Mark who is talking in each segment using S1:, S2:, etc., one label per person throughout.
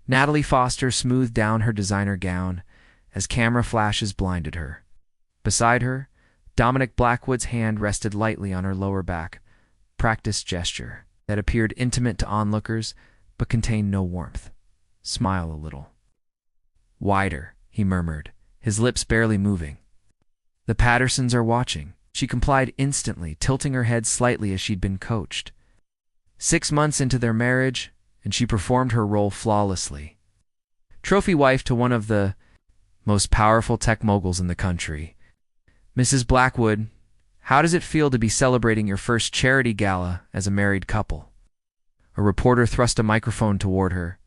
S1: Natalie Foster smoothed down her designer gown as camera flashes blinded her. Beside her, Dominic Blackwood's hand rested lightly on her lower back, practiced gesture that appeared intimate to onlookers but contained no warmth. "Smile a little." "Wider," he murmured, his lips barely moving. "The Pattersons are watching." She complied instantly, tilting her head slightly as she'd been coached. 6 months into their marriage, and she performed her role flawlessly. Trophy wife to one of the most powerful tech moguls in the country. "Mrs. Blackwood, how does it feel to be celebrating your first charity gala as a married couple?" A reporter thrust a microphone toward her.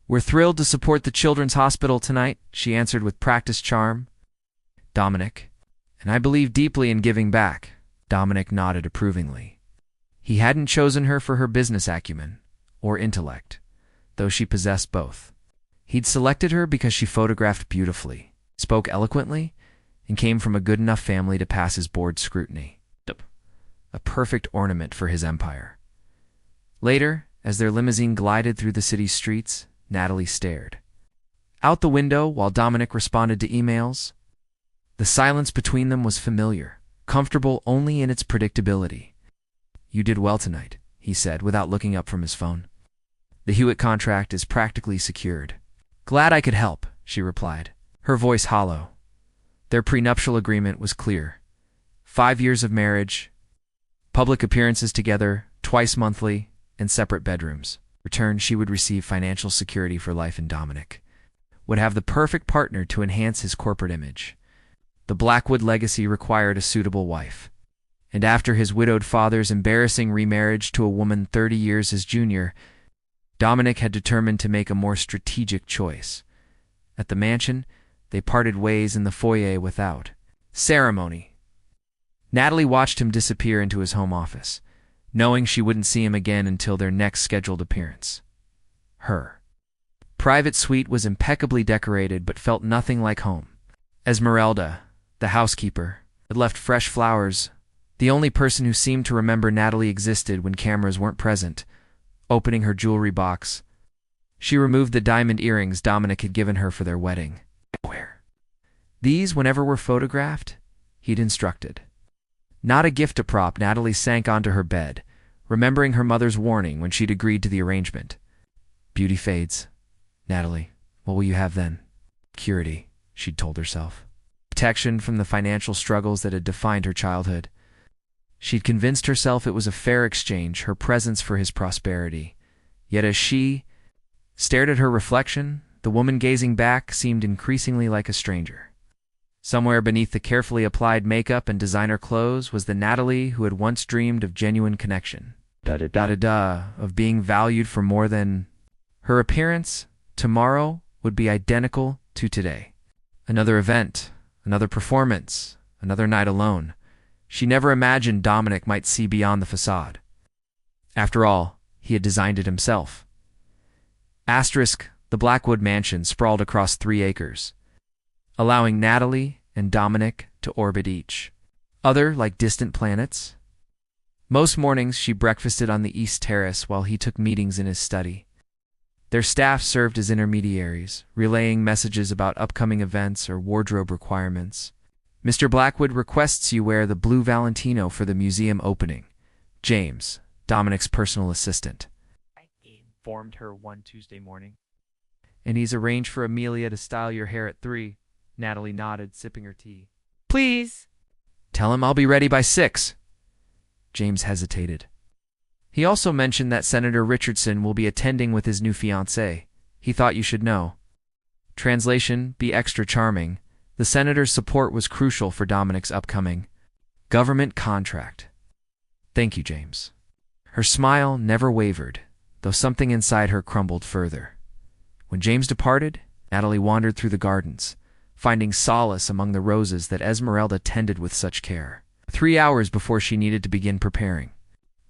S1: "We're thrilled to support the Children's Hospital tonight," she answered with practiced charm. "Dominic, and I believe deeply in giving back." Dominic nodded approvingly. He hadn't chosen her for her business acumen or intellect, though she possessed both. He'd selected her because she photographed beautifully, spoke eloquently, and came from a good enough family to pass his board scrutiny. A perfect ornament for his empire. Later, as their limousine glided through the city's streets, Natalie stared out the window while Dominic responded to emails. The silence between them was familiar, comfortable only in its predictability. "You did well tonight," he said without looking up from his phone. "The Hewitt contract is practically secured." "Glad I could help," she replied, her voice hollow. Their prenuptial agreement was clear. 5 years of marriage, public appearances together, twice monthly, and separate bedrooms. In return, she would receive financial security for life, and Dominic would have the perfect partner to enhance his corporate image. The Blackwood legacy required a suitable wife. And after his widowed father's embarrassing remarriage to a woman 30 years his junior, Dominic had determined to make a more strategic choice. At the mansion, they parted ways in the foyer without ceremony. Natalie watched him disappear into his home office, knowing she wouldn't see him again until their next scheduled appearance. Her private suite was impeccably decorated but felt nothing like home. Esmeralda, the housekeeper, had left fresh flowers, the only person who seemed to remember Natalie existed when cameras weren't present. Opening her jewelry box, she removed the diamond earrings Dominic had given her for their wedding. "Where? These whenever we're photographed," he'd instructed. Not a gift to prop, Natalie sank onto her bed, remembering her mother's warning when she'd agreed to the arrangement. "Beauty fades. Natalie, what will you have then?" "Security," she'd told herself. Protection from the financial struggles that had defined her childhood. She'd convinced herself it was a fair exchange, her presence for his prosperity. Yet as she stared at her reflection, the woman gazing back seemed increasingly like a stranger. Somewhere beneath the carefully applied makeup and designer clothes was the Natalie who had once dreamed of genuine connection. Of being valued for more than her appearance. Tomorrow would be identical to today. Another event, another performance, another night alone. She never imagined Dominic might see beyond the facade. After all, he had designed it himself. The Blackwood mansion sprawled across 3 acres, allowing Natalie and Dominic to orbit each other like distant planets. Most mornings she breakfasted on the East Terrace while he took meetings in his study. Their staff served as intermediaries, relaying messages about upcoming events or wardrobe requirements. "Mr. Blackwood requests you wear the blue Valentino for the museum opening." James, Dominic's personal assistant, informed her one Tuesday morning. "And he's arranged for Amelia to style your hair at 3. Natalie nodded, sipping her tea. "Please." "Tell him I'll be ready by 6. James hesitated. "He also mentioned that Senator Richardson will be attending with his new fiancée. He thought you should know." Translation: be extra charming. The senator's support was crucial for Dominic's upcoming government contract. "Thank you, James." Her smile never wavered, though something inside her crumbled further. When James departed, Natalie wandered through the gardens, finding solace among the roses that Esmeralda tended with such care. 3 hours before she needed to begin preparing.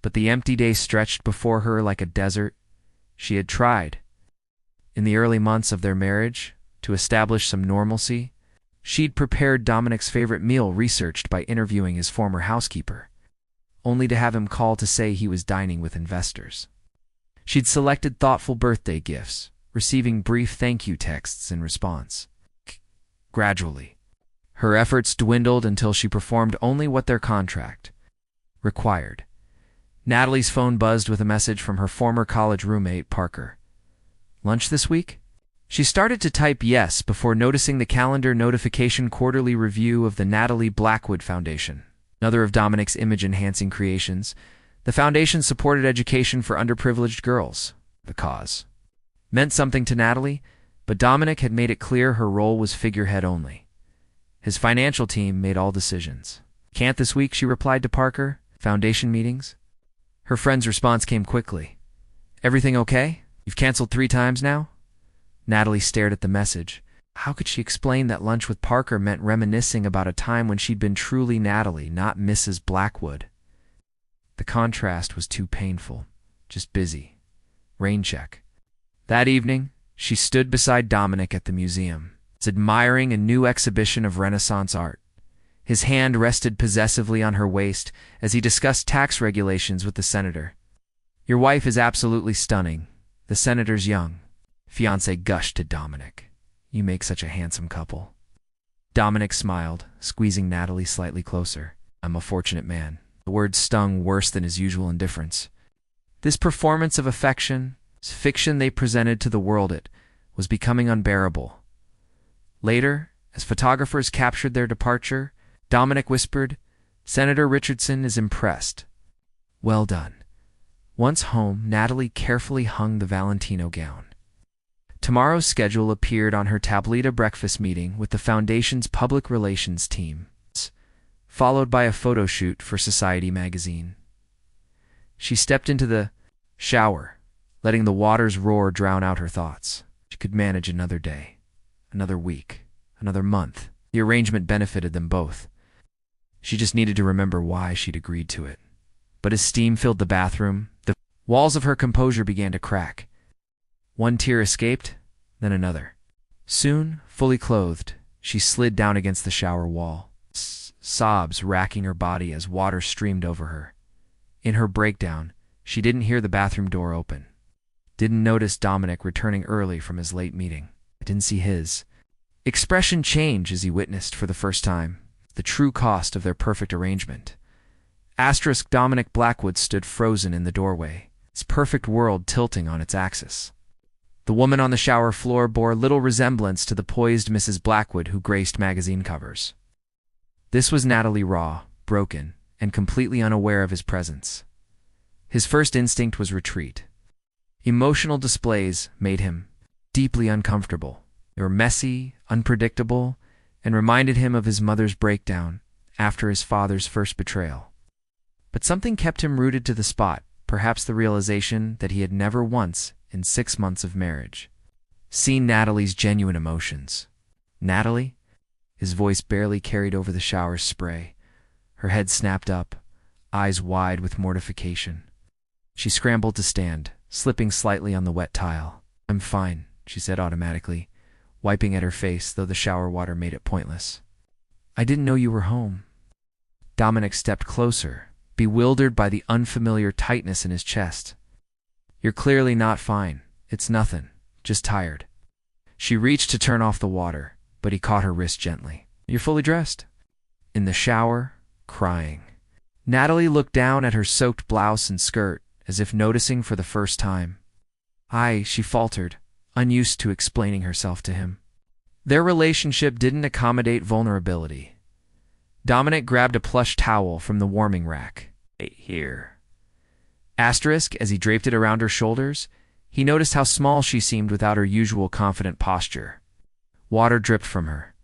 S1: But the empty day stretched before her like a desert. She had tried, in the early months of their marriage, to establish some normalcy. She'd prepared Dominic's favorite meal researched by interviewing his former housekeeper, only to have him call to say he was dining with investors. She'd selected thoughtful birthday gifts, receiving brief thank you texts in response. Gradually, her efforts dwindled until she performed only what their contract required. Natalie's phone buzzed with a message from her former college roommate, Parker. Lunch this week? She started to type yes before noticing the calendar notification quarterly review of the Natalie Blackwood Foundation, another of Dominic's image-enhancing creations. The foundation supported education for underprivileged girls. The cause meant something to Natalie, but Dominic had made it clear her role was figurehead only. His financial team made all decisions. Can't this week, she replied to Parker. Foundation meetings? Her friend's response came quickly. Everything okay? You've canceled 3 times now? Natalie stared at the message. How could she explain that lunch with Parker meant reminiscing about a time when she'd been truly Natalie, not Mrs. Blackwood? The contrast was too painful. Just busy. Rain check. That evening, she stood beside Dominic at the museum, admiring a new exhibition of Renaissance art. His hand rested possessively on her waist as he discussed tax regulations with the senator. Your wife is absolutely stunning. The senator's young. Fiancé gushed to Dominic. You make such a handsome couple. Dominic smiled, squeezing Natalie slightly closer. I'm a fortunate man. The words stung worse than his usual indifference. This performance of affection, this fiction they presented to the world, it was becoming unbearable. Later, as photographers captured their departure, Dominic whispered, Senator Richardson is impressed. Well done. Once home, Natalie carefully hung the Valentino gown. Tomorrow's schedule appeared on her tablita breakfast meeting with the Foundation's public relations team, followed by a photo shoot for Society magazine. She stepped into the shower, letting the water's roar drown out her thoughts. She could manage another day, another week, another month. The arrangement benefited them both. She just needed to remember why she'd agreed to it. But as steam filled the bathroom, the walls of her composure began to crack. One tear escaped, then another. Soon, fully clothed, she slid down against the shower wall, sobs racking her body as water streamed over her. In her breakdown, she didn't hear the bathroom door open. Didn't notice Dominic returning early from his late meeting. Didn't see his expression change as he witnessed for the first time the true cost of their perfect arrangement. Dominic Blackwood stood frozen in the doorway, his perfect world tilting on its axis. The woman on the shower floor bore little resemblance to the poised Mrs. Blackwood who graced magazine covers. This was Natalie raw, broken, and completely unaware of his presence. His first instinct was retreat. Emotional displays made him deeply uncomfortable. They were messy, unpredictable, and reminded him of his mother's breakdown after his father's first betrayal. But something kept him rooted to the spot, perhaps the realization that he had never once, in 6 months of marriage, seen Natalie's genuine emotions. Natalie? His voice barely carried over the shower's spray. Her head snapped up, eyes wide with mortification. She scrambled to stand, slipping slightly on the wet tile. I'm fine, she said automatically, wiping at her face, though the shower water made it pointless. I didn't know you were home. Dominic stepped closer, bewildered by the unfamiliar tightness in his chest. You're clearly not fine. It's nothing. Just tired. She reached to turn off the water, but he caught her wrist gently. You're fully dressed. In the shower, crying. Natalie looked down at her soaked blouse and skirt, as if noticing for the first time. She faltered, unused to explaining herself to him. Their relationship didn't accommodate vulnerability. Dominic grabbed a plush towel from the warming rack. Here. As he draped it around her shoulders, he noticed how small she seemed without her usual confident posture. Water dripped from her.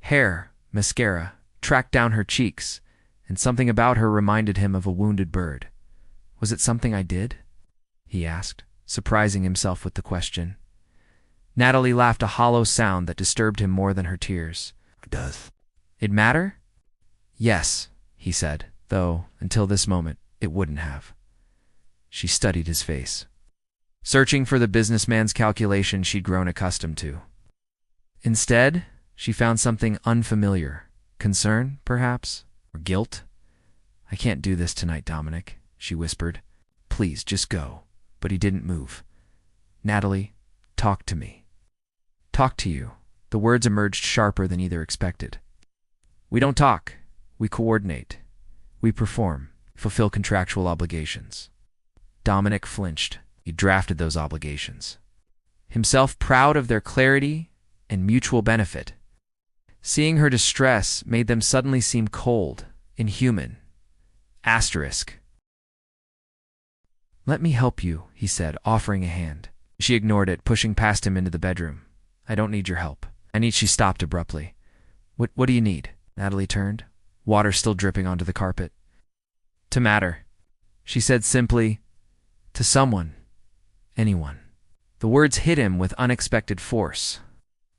S1: Hair, mascara, tracked down her cheeks, and something about her reminded him of a wounded bird. Was it something I did? He asked, surprising himself with the question. Natalie laughed, a hollow sound that disturbed him more than her tears. It does. It matter? Yes, he said, though, until this moment, it wouldn't have. She studied his face, searching for the businessman's calculation she'd grown accustomed to. Instead, she found something unfamiliar. Concern, perhaps? Or guilt? I can't do this tonight, Dominic, she whispered. Please, just go. But he didn't move. Natalie, Talk to me. Talk to you. The words emerged sharper than either expected. We don't talk. We coordinate. We perform. Fulfill contractual obligations. Dominic flinched. He drafted those obligations. Himself proud of their clarity and mutual benefit. Seeing her distress made them suddenly seem cold, inhuman. Asterisk. Let me help you, he said, offering a hand. She ignored it, pushing past him into the bedroom. I don't need your help. She stopped abruptly. What do you need? Natalie turned, water still dripping onto the carpet. To matter, she said simply, to someone, anyone. The words hit him with unexpected force.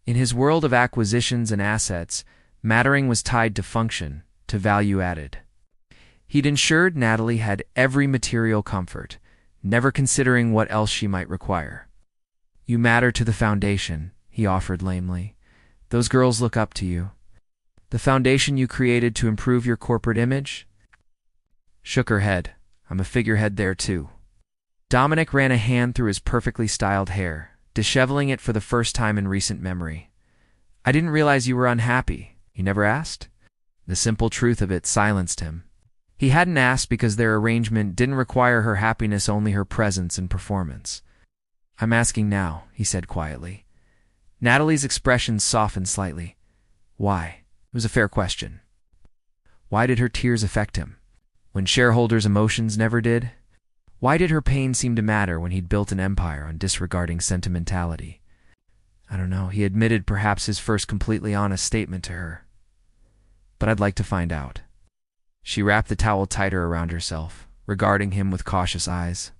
S1: In his world of acquisitions and assets, mattering was tied to function, to value added. He'd ensured Natalie had every material comfort, never considering what else she might require. You matter to the foundation, he offered lamely. Those girls look up to you. The foundation you created to improve your corporate image? Shook her head. I'm a figurehead there too. Dominic ran a hand through his perfectly styled hair, disheveling it for the first time in recent memory. I didn't realize you were unhappy. You never asked? The simple truth of it silenced him. He hadn't asked because their arrangement didn't require her happiness, only her presence and performance. I'm asking now, he said quietly. Natalie's expression softened slightly. Why? It was a fair question. Why did her tears affect him, when shareholders' emotions never did? Why did her pain seem to matter when he'd built an empire on disregarding sentimentality? I don't know, he admitted perhaps his first completely honest statement to her. But I'd like to find out. She wrapped the towel tighter around herself, regarding him with cautious eyes.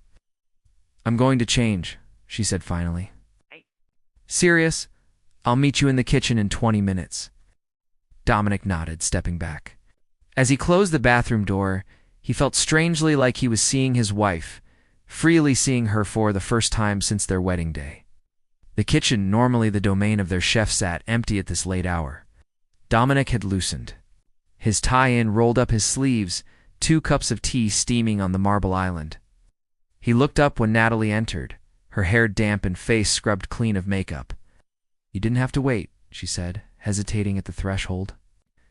S1: I'm going to change, she said finally. Serious? I'll meet you in the kitchen in 20 minutes. Dominic nodded, stepping back. As he closed the bathroom door, he felt strangely like he was seeing his wife, freely seeing her for the first time since their wedding day. The kitchen, normally the domain of their chef, sat empty at this late hour. Dominic had loosened. His tie-in rolled up his sleeves, 2 cups of tea steaming on the marble island. He looked up when Natalie entered, her hair damp and face scrubbed clean of makeup. You didn't have to wait, she said, hesitating at the threshold.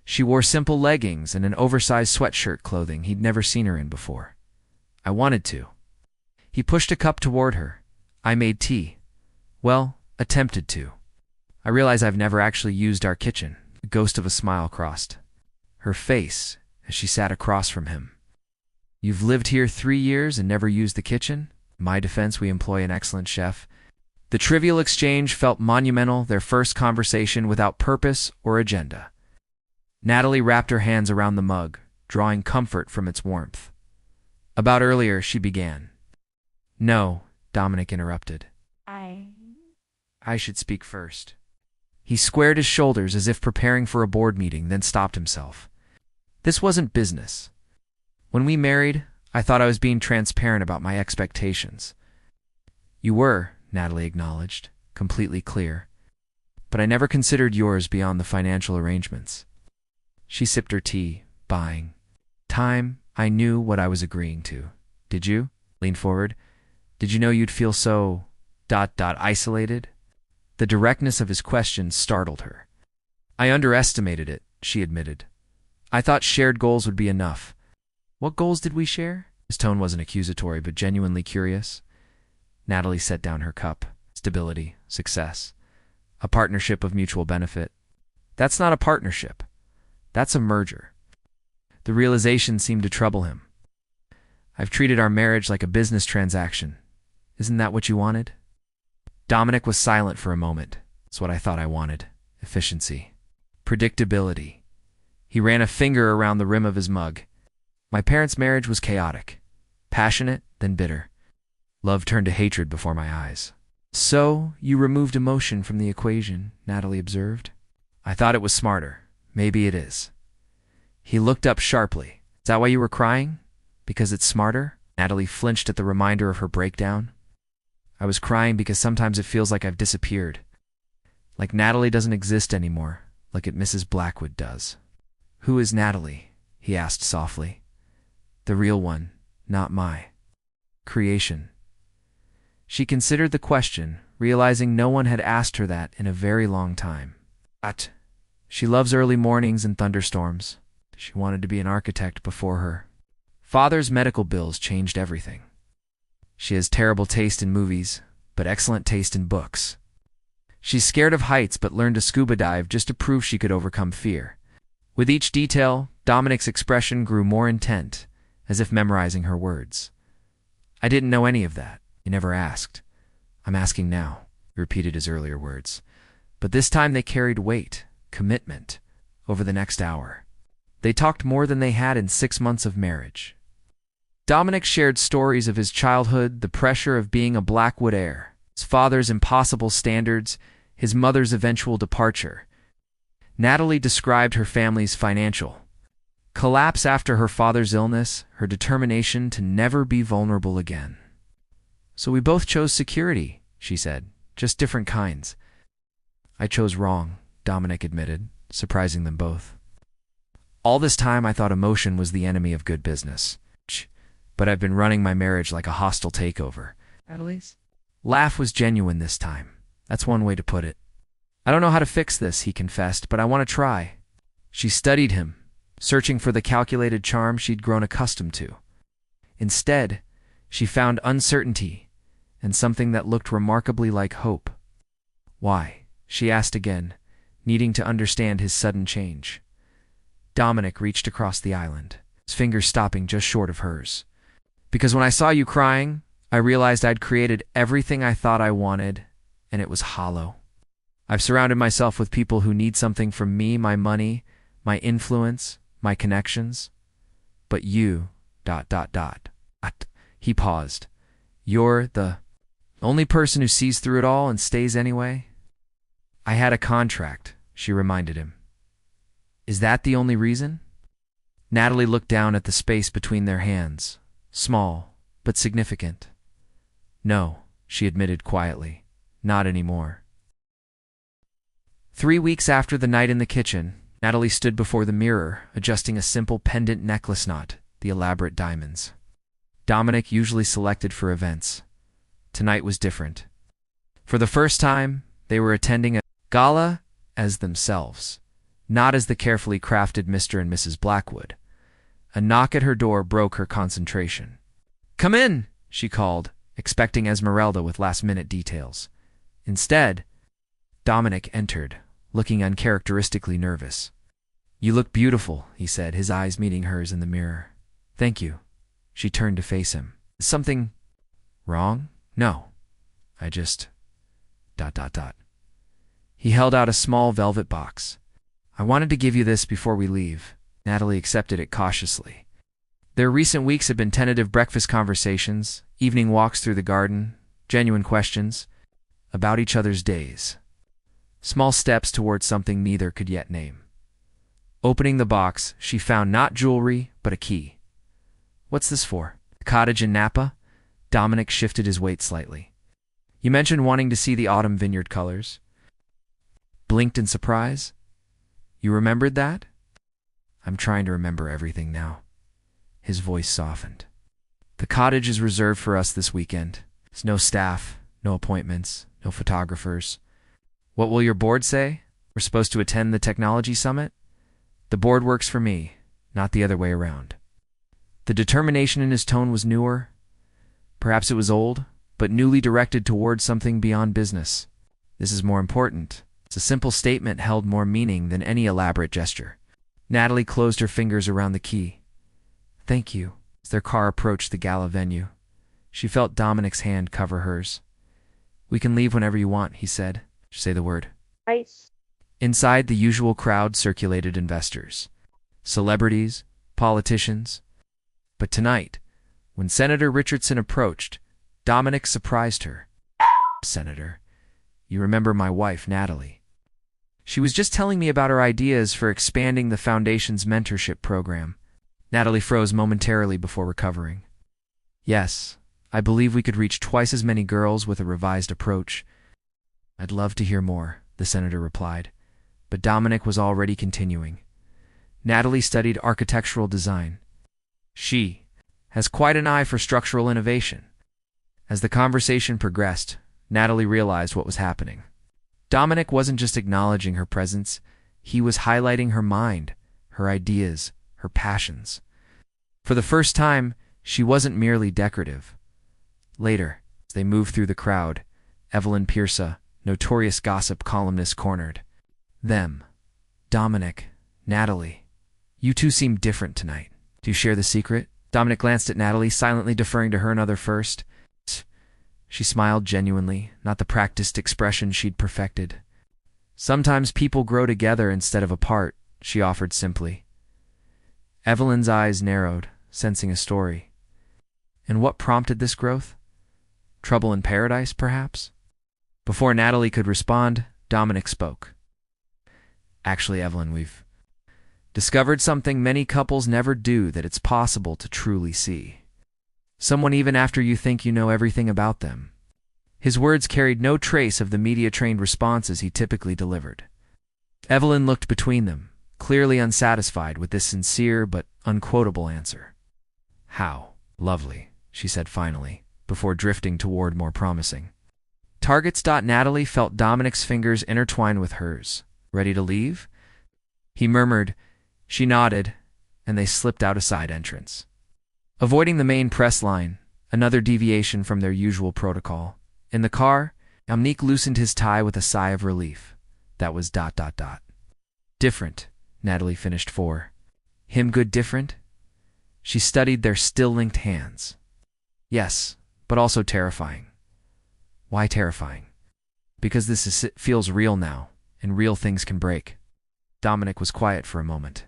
S1: She wore simple leggings and an oversized sweatshirt, clothing he'd never seen her in before. I wanted to. He pushed a cup toward her. I made tea. Well, attempted to. I realize I've never actually used our kitchen. The ghost of a smile crossed her face as she sat across from him. You've lived here 3 years and never used the kitchen? In my defense, we employ an excellent chef. The trivial exchange felt monumental, their first conversation without purpose or agenda. Natalie wrapped her hands around the mug, drawing comfort from its warmth. About earlier, she began. No, Dominic interrupted. I should speak first. He squared his shoulders as if preparing for a board meeting, then stopped himself. This wasn't business. When we married, I thought I was being transparent about my expectations. You were, Natalie acknowledged, completely clear. But I never considered yours beyond the financial arrangements. She sipped her tea, buying time. I knew what I was agreeing to. Did you? Leaned forward. Did you know you'd feel so... isolated? The directness of his question startled her. I underestimated it, she admitted. I thought shared goals would be enough. What goals did we share? His tone wasn't accusatory, but genuinely curious. Natalie set down her cup. Stability, success. A partnership of mutual benefit. That's not a partnership. That's a merger. The realization seemed to trouble him. I've treated our marriage like a business transaction. Isn't that what you wanted? Dominic was silent for a moment. It's what I thought I wanted. Efficiency. Predictability. He ran a finger around the rim of his mug. My parents' marriage was chaotic. Passionate, then bitter. Love turned to hatred before my eyes. So, you removed emotion from the equation, Natalie observed. I thought it was smarter. Maybe it is. He looked up sharply. Is that why you were crying? Because it's smarter? Natalie flinched at the reminder of her breakdown. I was crying because sometimes it feels like I've disappeared. Like Natalie doesn't exist anymore, like it Mrs. Blackwood does. Who is Natalie? He asked softly. The real one, not my creation. She considered the question, realizing no one had asked her that in a very long time. She loves early mornings and thunderstorms. She wanted to be an architect before her father's medical bills changed everything. She has terrible taste in movies, but excellent taste in books. She's scared of heights but learned to scuba dive just to prove she could overcome fear. With each detail, Dominic's expression grew more intent, as if memorizing her words. I didn't know any of that. You never asked. I'm asking now, he repeated his earlier words. But this time they carried weight, commitment, over the next hour. They talked more than they had in 6 months of marriage. Dominic shared stories of his childhood, the pressure of being a Blackwood heir, his father's impossible standards, his mother's eventual departure. Natalie described her family's financial collapse after her father's illness, her determination to never be vulnerable again. So we both chose security, she said, just different kinds. I chose wrong, Dominic admitted, surprising them both. All this time I thought emotion was the enemy of good business. But I've been running my marriage like a hostile takeover. Natalie's laugh was genuine this time. That's one way to put it. I don't know how to fix this, he confessed, but I want to try. She studied him, searching for the calculated charm she'd grown accustomed to. Instead, she found uncertainty and something that looked remarkably like hope. Why? She asked again, needing to understand his sudden change. Dominic reached across the island, his fingers stopping just short of hers. Because when I saw you crying, I realized I'd created everything I thought I wanted, and it was hollow. I've surrounded myself with people who need something from me, my money, my influence, my connections. But you, ... He paused. You're the only person who sees through it all and stays anyway? I had a contract, she reminded him. Is that the only reason? Natalie looked down at the space between their hands. Small, but significant. No, she admitted quietly. Not anymore. 3 weeks after the night in the kitchen, Natalie stood before the mirror, adjusting a simple pendant necklace knot, the elaborate diamonds. Dominic usually selected for events. Tonight was different. For the first time, they were attending a gala as themselves, not as the carefully crafted Mr. and Mrs. Blackwood. A knock at her door broke her concentration. Come in, she called, expecting Esmeralda with last-minute details. Instead, Dominic entered, looking uncharacteristically nervous. You look beautiful, he said, his eyes meeting hers in the mirror. Thank you. She turned to face him. Is something wrong? No. I just... ... He held out a small velvet box. I wanted to give you this before we leave. Natalie accepted it cautiously. Their recent weeks had been tentative breakfast conversations, evening walks through the garden, genuine questions about each other's days. Small steps towards something neither could yet name. Opening the box, she found not jewelry, but a key. What's this for? A cottage in Napa? Dominic shifted his weight slightly. You mentioned wanting to see the autumn vineyard colors. Blinked in surprise. You remembered that? I'm trying to remember everything now. His voice softened. The cottage is reserved for us this weekend. There's no staff, no appointments, no photographers. What will your board say? We're supposed to attend the technology summit? The board works for me, not the other way around. The determination in his tone was newer. Perhaps it was old, but newly directed towards something beyond business. This is more important. It's a simple statement held more meaning than any elaborate gesture. Natalie closed her fingers around the key. Thank you. As their car approached the gala venue, she felt Dominic's hand cover hers. We can leave whenever you want, he said. Say the word.
S2: Ice.
S1: Inside, the usual crowd circulated investors, celebrities, politicians. But tonight, when Senator Richardson approached, Dominic surprised her. Senator, you remember my wife, Natalie. She was just telling me about her ideas for expanding the foundation's mentorship program. Natalie froze momentarily before recovering. Yes, I believe we could reach twice as many girls with a revised approach. I'd love to hear more, the senator replied. But Dominic was already continuing. Natalie studied architectural design. She has quite an eye for structural innovation. As the conversation progressed, Natalie realized what was happening. Dominic wasn't just acknowledging her presence, he was highlighting her mind, her ideas, her passions. For the first time, she wasn't merely decorative. Later, as they moved through the crowd, Evelyn Pierce, notorious gossip columnist, cornered them. Dominic, Natalie, you two seem different tonight. Do you share the secret? Dominic glanced at Natalie, silently deferring to her another first. She smiled genuinely, not the practiced expression she'd perfected. Sometimes people grow together instead of apart, she offered simply. Evelyn's eyes narrowed, sensing a story. And what prompted this growth? Trouble in paradise, perhaps? Before Natalie could respond, Dominic spoke. Actually, Evelyn, we've discovered something many couples never do, that it's possible to truly see someone even after you think you know everything about them. His words carried no trace of the media-trained responses he typically delivered. Evelyn looked between them, clearly unsatisfied with this sincere but unquotable answer. How lovely, she said finally, before drifting toward more promising targets. Natalie felt Dominic's fingers intertwine with hers. Ready to leave? He murmured. She nodded, and they slipped out a side entrance. Avoiding the main press line, another deviation from their usual protocol. In the car, Dominic loosened his tie with a sigh of relief. That was ... Different, Natalie finished for him. Good different? She studied their still-linked hands. Yes, but also terrifying. Why terrifying? Because feels real now, and real things can break. Dominic was quiet for a moment.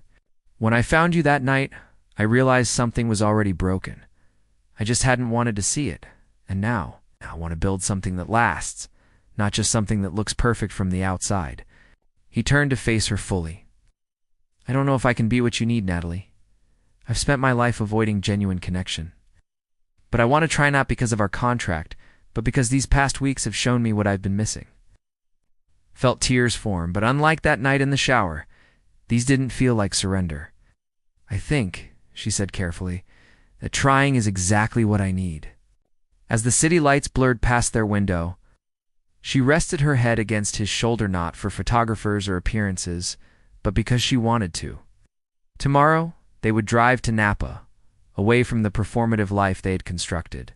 S1: When I found you that night, I realized something was already broken. I just hadn't wanted to see it, and now I want to build something that lasts, not just something that looks perfect from the outside. He turned to face her fully. I don't know if I can be what you need, Natalie. I've spent my life avoiding genuine connection. But I want to try, not because of our contract, but because these past weeks have shown me what I've been missing. Felt tears form, but unlike that night in the shower, these didn't feel like surrender. I think, she said carefully, that trying is exactly what I need. As the city lights blurred past their window, she rested her head against his shoulder, not for photographers or appearances, but because she wanted to. Tomorrow, they would drive to Napa, away from the performative life they had constructed.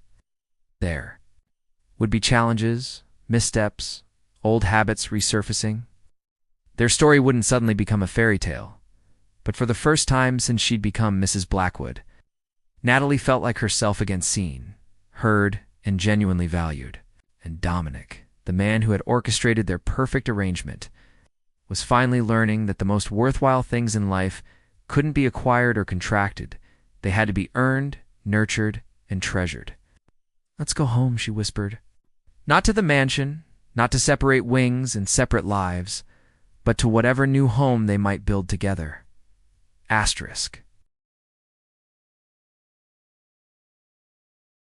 S1: There would be challenges, missteps, old habits resurfacing. Their story wouldn't suddenly become a fairy tale, but for the first time since she'd become Mrs. Blackwood, Natalie felt like herself again, seen, heard, and genuinely valued. And Dominic, the man who had orchestrated their perfect arrangement, was finally learning that the most worthwhile things in life couldn't be acquired or contracted. They had to be earned, nurtured, and treasured. Let's go home, she whispered. Not to the mansion, not to separate wings and separate lives, but to whatever new home they might build together. Asterisk.